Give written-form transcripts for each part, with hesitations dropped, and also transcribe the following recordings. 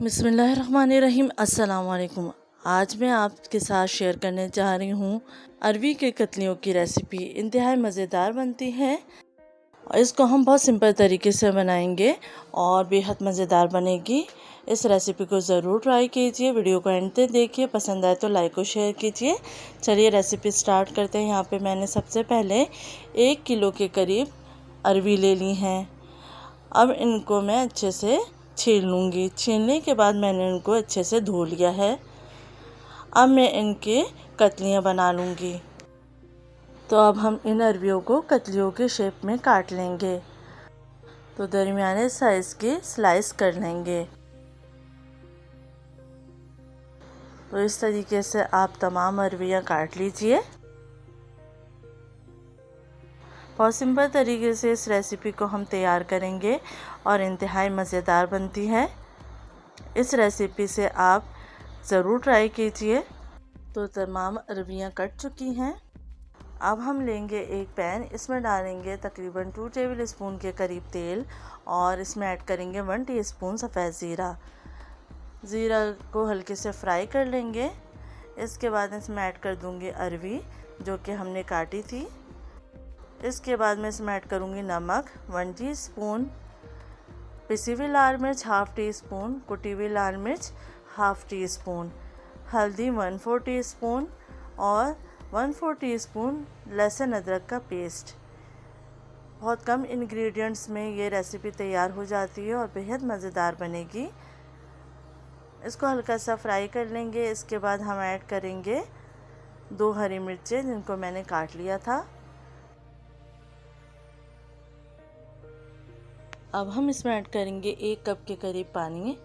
बिस्मिल्लाहिर्रहमानिर्रहीम। अस्सलाम वालेकुम। आज मैं आपके साथ शेयर करने जा रही हूँ अरवी के कतलियों की रेसिपी। इंतहाई मज़ेदार बनती है और इसको हम बहुत सिंपल तरीके से बनाएंगे और बेहद मज़ेदार बनेगी। इस रेसिपी को ज़रूर ट्राई कीजिए। वीडियो को एंड तक देखिए, पसंद आए तो लाइक और शेयर कीजिए। चलिए रेसिपी स्टार्ट करते हैं। यहाँ पे मैंने सबसे पहले 1 किलो के करीब अरवी ले ली हैं। अब इनको मैं अच्छे से छील लूँगी। छीलने के बाद मैंने इनको अच्छे से धो लिया है। अब मैं इनके कतलियाँ बना लूँगी। तो अब हम इन अरवियों को कतलियों के शेप में काट लेंगे। तो दरमियाने साइज़ के स्लाइस कर लेंगे। तो इस तरीके से आप तमाम अरवियाँ काट लीजिए। बहुत सिंपल तरीके से इस रेसिपी को हम तैयार करेंगे और इंतहाई मज़ेदार बनती है। इस रेसिपी से आप ज़रूर ट्राई कीजिए। तो तमाम अरवियाँ कट चुकी हैं। अब हम लेंगे एक पैन, इसमें डालेंगे तकरीबन 2 टेबल स्पून के करीब तेल और इसमें ऐड करेंगे 1 टीस्पून सफ़ेद ज़ीरा। ज़ीरा को हल्के से फ्राई कर लेंगे। इसके बाद इसमें ऐड कर दूँगी अरवी जो कि हमने काटी थी। इसके बाद मैं इसमें ऐड करूँगी नमक 1 टीस्पून, पिसी हुई लाल मिर्च 1/2 टीस्पून, कुटी हुई लाल मिर्च 1/2 टीस्पून, हल्दी 1/4 टीस्पून और 1/4 टीस्पून लहसुन अदरक का पेस्ट। बहुत कम इंग्रेडिएंट्स में ये रेसिपी तैयार हो जाती है और बेहद मज़ेदार बनेगी। इसको हल्का सा फ्राई कर लेंगे। इसके बाद हम ऐड करेंगे 2 हरी मिर्चें जिनको मैंने काट लिया था। अब हम इसमें ऐड करेंगे 1 कप के करीब पानी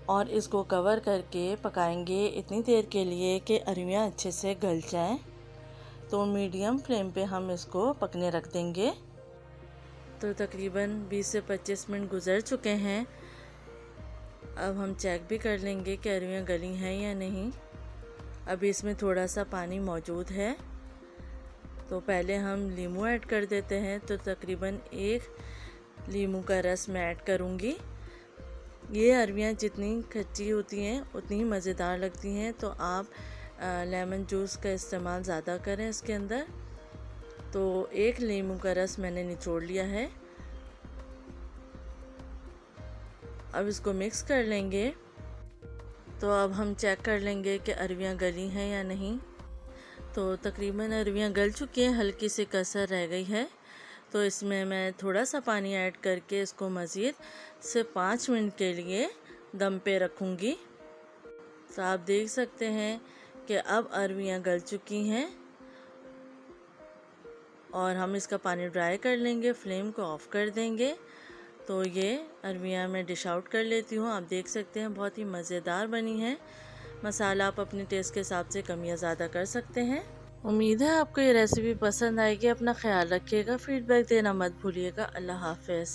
और इसको कवर करके पकाएंगे इतनी देर के लिए कि अरवियाँ अच्छे से गल जाएं। तो मीडियम फ्लेम पे हम इसको पकने रख देंगे। तो तकरीबन 20 से 25 मिनट गुज़र चुके हैं। अब हम चेक भी कर लेंगे कि अरवियाँ गली हैं या नहीं। अभी इसमें थोड़ा सा पानी मौजूद है। तो पहले हम नींबू ऐड कर देते हैं। तो तकरीबन 1 नींबू का रस मैं ऐड करूँगी। ये अरवियाँ जितनी खट्टी होती हैं उतनी ही मज़ेदार लगती हैं। तो आप लेमन जूस का इस्तेमाल ज़्यादा करें इसके अंदर। तो 1 नींबू का रस मैंने निचोड़ लिया है। अब इसको मिक्स कर लेंगे। तो अब हम चेक कर लेंगे कि अरवियाँ गली हैं या नहीं। तो तकरीबन अरवियाँ गल चुकी हैं, हल्की सी कसर रह गई है। तो इसमें मैं थोड़ा सा पानी ऐड करके इसको मज़ीद से 5 मिनट के लिए दम पे रखूँगी। तो आप देख सकते हैं कि अब अरवियाँ गल चुकी हैं और हम इसका पानी ड्राई कर लेंगे। फ्लेम को ऑफ़ कर देंगे। तो ये अरवियाँ मैं डिश आउट कर लेती हूँ। आप देख सकते हैं बहुत ही मज़ेदार बनी है। मसाला आप अपने टेस्ट के हिसाब से कम या ज़्यादा कर सकते हैं। उम्मीद है आपको ये रेसिपी पसंद आएगी। अपना ख्याल रखिएगा, फीडबैक देना मत भूलिएगा। अल्लाह हाफ़िज़।